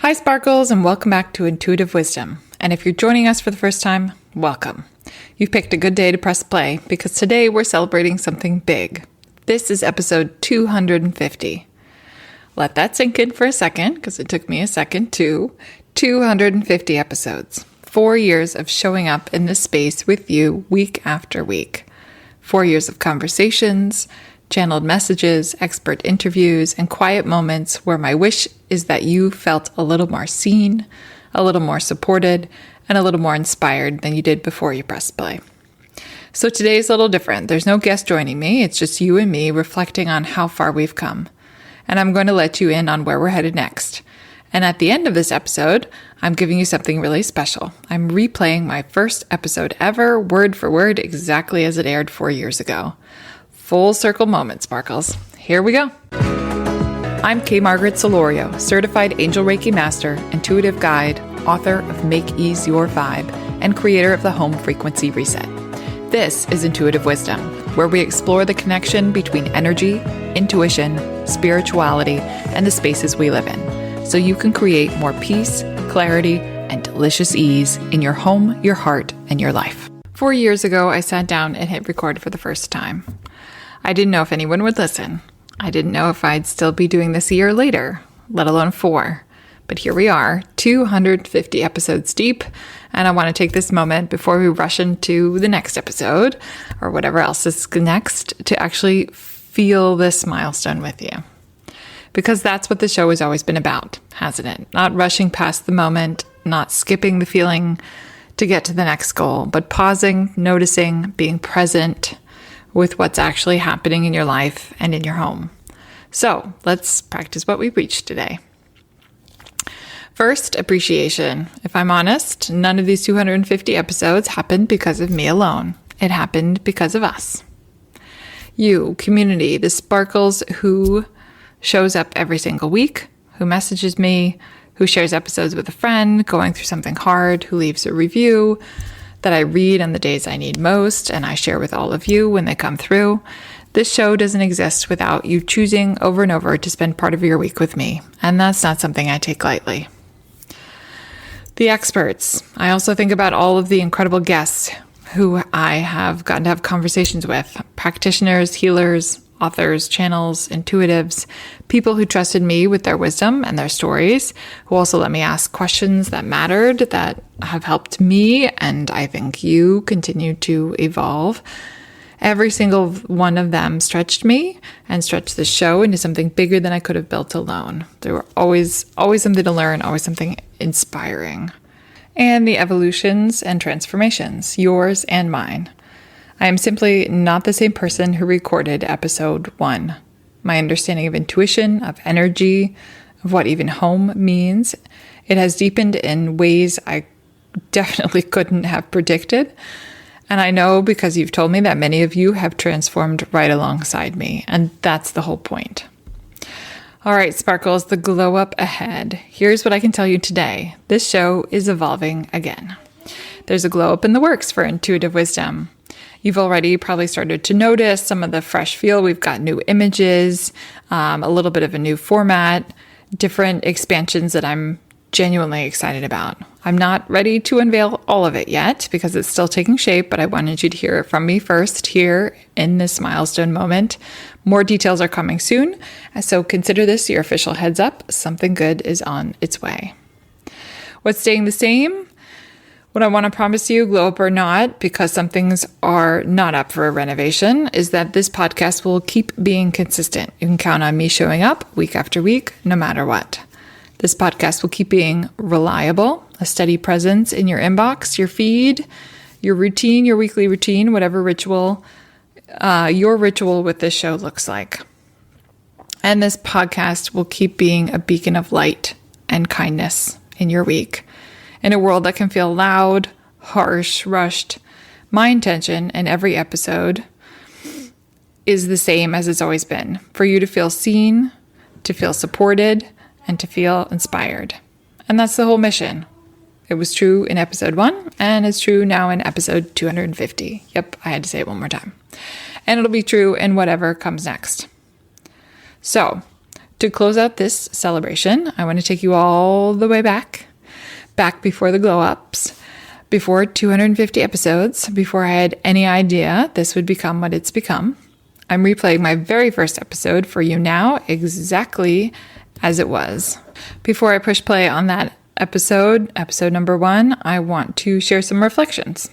Hi, Sparkles, and welcome back to Intuitive Wisdom. And if you're joining us for the first time, welcome. You've picked a good day to press play because today we're celebrating something big. This is episode 250. Let that sink in for a second because it took me a second too. 250 episodes. 4 years of showing up in this space with you week after week. 4 years of conversations, channeled messages, expert interviews, and quiet moments where my wish is that you felt a little more seen, a little more supported, and a little more inspired than you did before you pressed play. So today's a little different. There's no guest joining me. It's just you and me reflecting on how far we've come. And I'm going to let you in on where we're headed next. And at the end of this episode, I'm giving you something really special. I'm replaying my first episode ever, word for word, exactly as it aired 4 years ago. Full circle moment, Sparkles. Here we go. I'm K. Margaret Solorio, certified Angel Reiki Master, intuitive guide, author of Make Ease Your Vibe, and creator of the Home Frequency Reset. This is Intuitive Wisdom, where we explore the connection between energy, intuition, spirituality, and the spaces we live in, so you can create more peace, clarity, and delicious ease in your home, your heart, and your life. 4 years ago, I sat down and hit record for the first time. I didn't know if anyone would listen. I didn't know if I'd still be doing this a year later, let alone 4. But here we are, 250 episodes deep, and I want to take this moment before we rush into the next episode, or whatever else is next, to actually feel this milestone with you. Because that's what the show has always been about, hasn't it? Not rushing past the moment, not skipping the feeling to get to the next goal, but pausing, noticing, being present with what's actually happening in your life and in your home. So let's practice what we preach today. First, appreciation. If I'm honest, none of these 250 episodes happened because of me alone. It happened because of us. You, community, the Sparkles who shows up every single week, who messages me, who shares episodes with a friend, going through something hard, who leaves a review that I read on the days I need most, and I share with all of you when they come through. This show doesn't exist without you choosing over and over to spend part of your week with me, and that's not something I take lightly. The experts. I also think about all of the incredible guests who I have gotten to have conversations with, practitioners, healers, authors, channels, intuitives, people who trusted me with their wisdom and their stories, who also let me ask questions that mattered, that have helped me, and I think you continue to evolve. Every single one of them stretched me and stretched the show into something bigger than I could have built alone. There were always something to learn, always something inspiring. And the evolutions and transformations, yours and mine. I am simply not the same person who recorded episode 1. My understanding of intuition, of energy, of what even home means, it has deepened in ways I definitely couldn't have predicted. And I know because you've told me that many of you have transformed right alongside me, and that's the whole point. All right, Sparkles, the glow up ahead. Here's what I can tell you today. This show is evolving again. There's a glow up in the works for Intuitive Wisdom. You've already probably started to notice some of the fresh feel. We've got new images, a little bit of a new format, different expansions that I'm genuinely excited about. I'm not ready to unveil all of it yet because it's still taking shape, but I wanted you to hear it from me first here in this milestone moment. More details are coming soon, so consider this your official heads up. Something good is on its way. What's staying the same? What I want to promise you, glow up or not, because some things are not up for a renovation, is that this podcast will keep being consistent. You can count on me showing up week after week, no matter what. This podcast will keep being reliable, a steady presence in your inbox, your feed, your routine, your weekly routine, whatever ritual your ritual with this show looks like. And this podcast will keep being a beacon of light and kindness in your week. In a world that can feel loud, harsh, rushed, my intention in every episode is the same as it's always been. For you to feel seen, to feel supported, and to feel inspired. And that's the whole mission. It was true in episode 1, and it's true now in episode 250. Yep, I had to say it one more time. And it'll be true in whatever comes next. So, To close out this celebration, I want to take you all the way back before the glow-ups, before 250 episodes, before I had any idea this would become what it's become. I'm replaying my very first episode for you now, exactly as it was. Before I push play on that episode number 1, I want to share some reflections.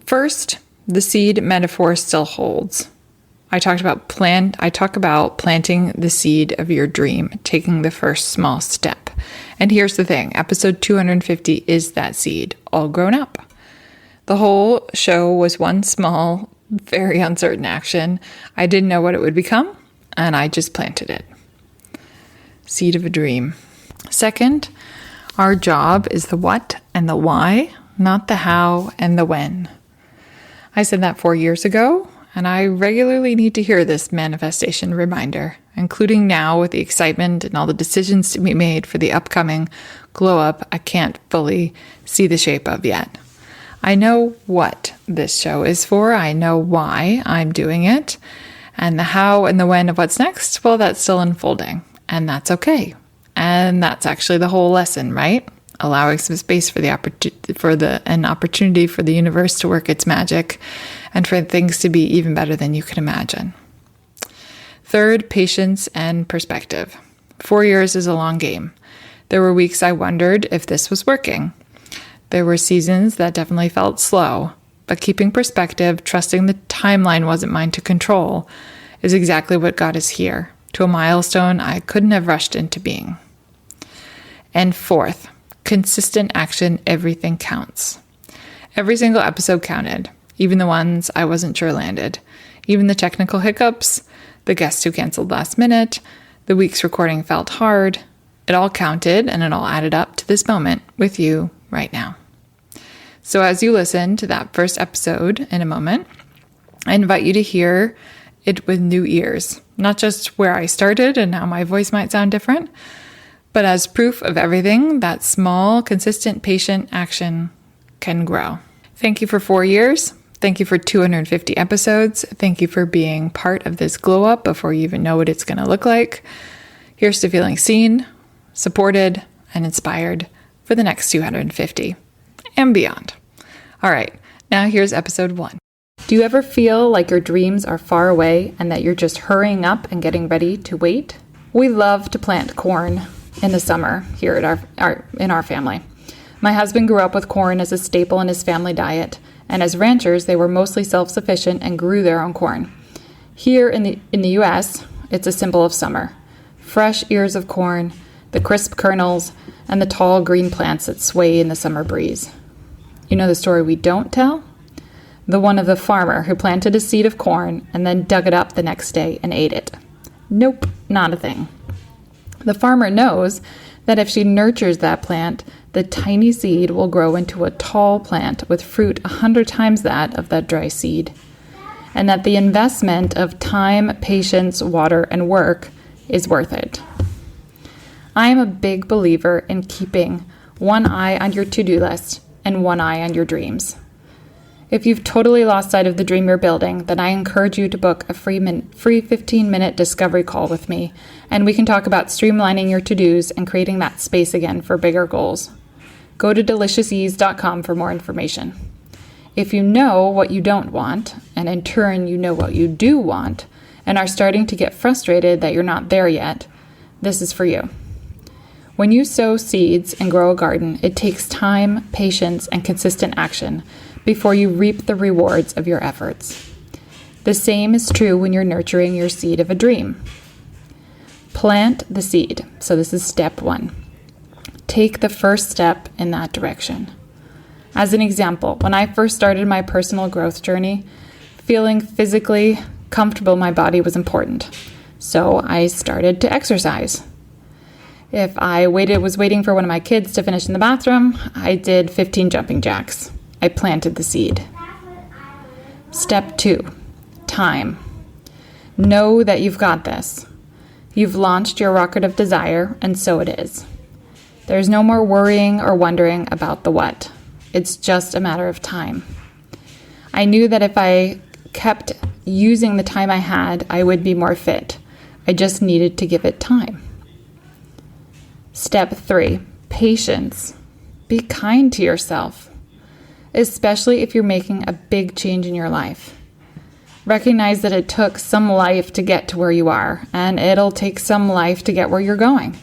First, the seed metaphor still holds. I talk about planting the seed of your dream, taking the first small step. And here's the thing, episode 250 is that seed, all grown up. The whole show was one small, very uncertain action. I didn't know what it would become, and I just planted it. Seed of a dream. Second, our job is the what and the why, not the how and the when. I said that 4 years ago, and I regularly need to hear this manifestation reminder, including now with the excitement and all the decisions to be made for the upcoming glow up I can't fully see the shape of yet. I know what this show is for. I know why I'm doing it. And the how and the when of what's next, well, that's still unfolding. And that's okay. And that's actually the whole lesson, right? Allowing some space for an opportunity for the universe to work its magic and for things to be even better than you can imagine. Third, patience and perspective. 4 years is a long game. There were weeks I wondered if this was working. There were seasons that definitely felt slow, but keeping perspective, trusting the timeline wasn't mine to control, is exactly what got us here, to a milestone I couldn't have rushed into being. And fourth, consistent action, everything counts. Every single episode counted, even the ones I wasn't sure landed, even the technical hiccups, the guests who canceled last minute, the weeks recording felt hard. It all counted and it all added up to this moment with you right now. So as you listen to that first episode in a moment, I invite you to hear it with new ears, not just where I started and how my voice might sound different, but as proof of everything that small, consistent, patient action can grow. Thank you for 4 years. Thank you for 250 episodes. Thank you for being part of this glow up before you even know what it's going to look like. Here's to feeling seen, supported, and inspired for the next 250 and beyond. All right, now here's episode 1. Do you ever feel like your dreams are far away and that you're just hurrying up and getting ready to wait? We love to plant corn in the summer here at in our family. My husband grew up with corn as a staple in his family diet, and as ranchers, they were mostly self-sufficient and grew their own corn. Here in the U.S., it's a symbol of summer. Fresh ears of corn, the crisp kernels, and the tall green plants that sway in the summer breeze. You know the story we don't tell? The one of the farmer who planted a seed of corn and then dug it up the next day and ate it. Nope, not a thing. The farmer knows that if she nurtures that plant, the tiny seed will grow into a tall plant with fruit 100 times that of that dry seed, and that the investment of time, patience, water, and work is worth it. I am a big believer in keeping one eye on your to-do list and one eye on your dreams. If you've totally lost sight of the dream you're building, then I encourage you to book a free 15-minute discovery call with me, and we can talk about streamlining your to-dos and creating that space again for bigger goals. Go to deliciousease.com for more information. If you know what you don't want, and in turn you know what you do want, and are starting to get frustrated that you're not there yet, this is for you. When you sow seeds and grow a garden, it takes time, patience, and consistent action before you reap the rewards of your efforts. The same is true when you're nurturing your seed of a dream. Plant the seed. So this is step 1. Take the first step in that direction. As an example, when I first started my personal growth journey, feeling physically comfortable in my body was important. So I started to exercise. If I was waiting for one of my kids to finish in the bathroom, I did 15 jumping jacks. I planted the seed. Step 2, time. Know that you've got this. You've launched your rocket of desire, and so it is. There's no more worrying or wondering about the what. It's just a matter of time. I knew that if I kept using the time I had, I would be more fit. I just needed to give it time. Step 3, patience. Be kind to yourself, especially if you're making a big change in your life. Recognize that it took some life to get to where you are, and it'll take some life to get where you're going.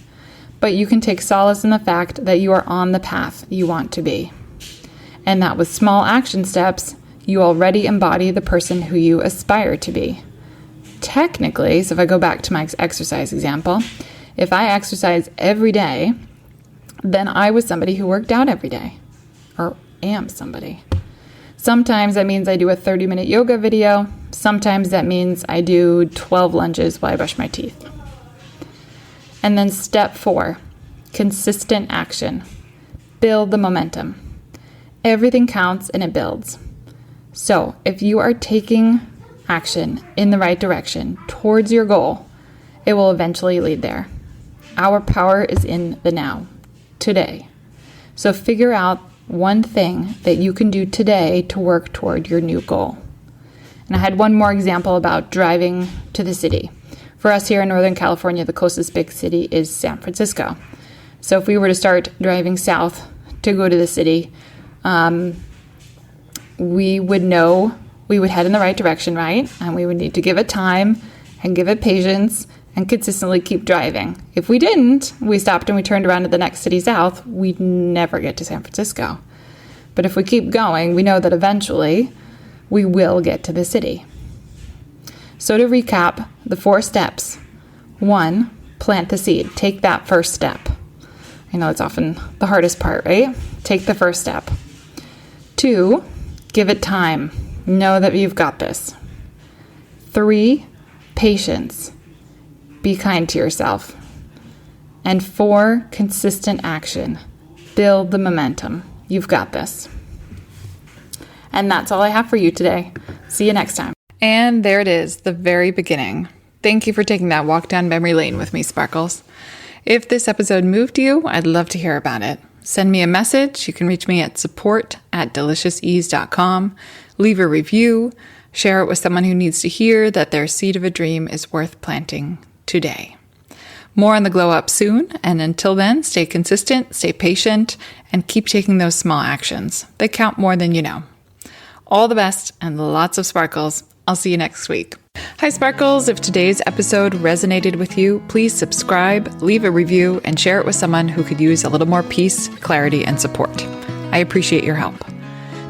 But you can take solace in the fact that you are on the path you want to be. And that with small action steps, you already embody the person who you aspire to be. Technically, so if I go back to my exercise example, if I exercise every day, then I was somebody who worked out every day, or am somebody. Sometimes that means I do a 30-minute yoga video. Sometimes that means I do 12 lunges while I brush my teeth. And then step 4, consistent action. Build the momentum. Everything counts and it builds. So if you are taking action in the right direction towards your goal, it will eventually lead there. Our power is in the now, today. So figure out one thing that you can do today to work toward your new goal. And I had one more example about driving to the city. For us here in Northern California, the closest big city is San Francisco. So if we were to start driving south to go to the city, we would know we would head in the right direction, right? And we would need to give it time and give it patience and consistently keep driving. If we didn't, we stopped and we turned around to the next city south, we'd never get to San Francisco. But if we keep going, we know that eventually we will get to the city. So to recap, the 4 steps. 1, plant the seed. Take that first step. I know it's often the hardest part, right? Take the first step. 2, give it time. Know that you've got this. 3, patience. Be kind to yourself. And 4, consistent action. Build the momentum. You've got this. And that's all I have for you today. See you next time. And there it is, the very beginning. Thank you for taking that walk down memory lane with me, Sparkles. If this episode moved you, I'd love to hear about it. Send me a message. You can reach me at support@deliciousease.com. Leave a review. Share it with someone who needs to hear that their seed of a dream is worth planting today. More on the glow up soon. And until then, stay consistent, stay patient, and keep taking those small actions. They count more than you know. All the best and lots of sparkles. I'll see you next week. Hi, Sparkles. If today's episode resonated with you, please subscribe, leave a review, and share it with someone who could use a little more peace, clarity, and support. I appreciate your help.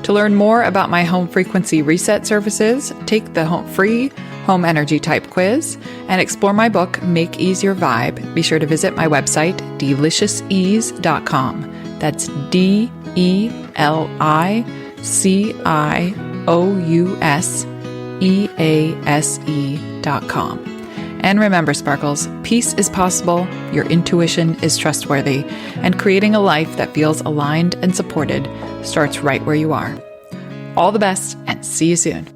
To learn more about my home frequency reset services, take the free home energy type quiz and explore my book, Make Ease Your Vibe. Be sure to visit my website, deliciousease.com. That's DELICIOUSEASE.com. And remember, Sparkles, peace is possible, your intuition is trustworthy, and creating a life that feels aligned and supported starts right where you are. All the best, and see you soon.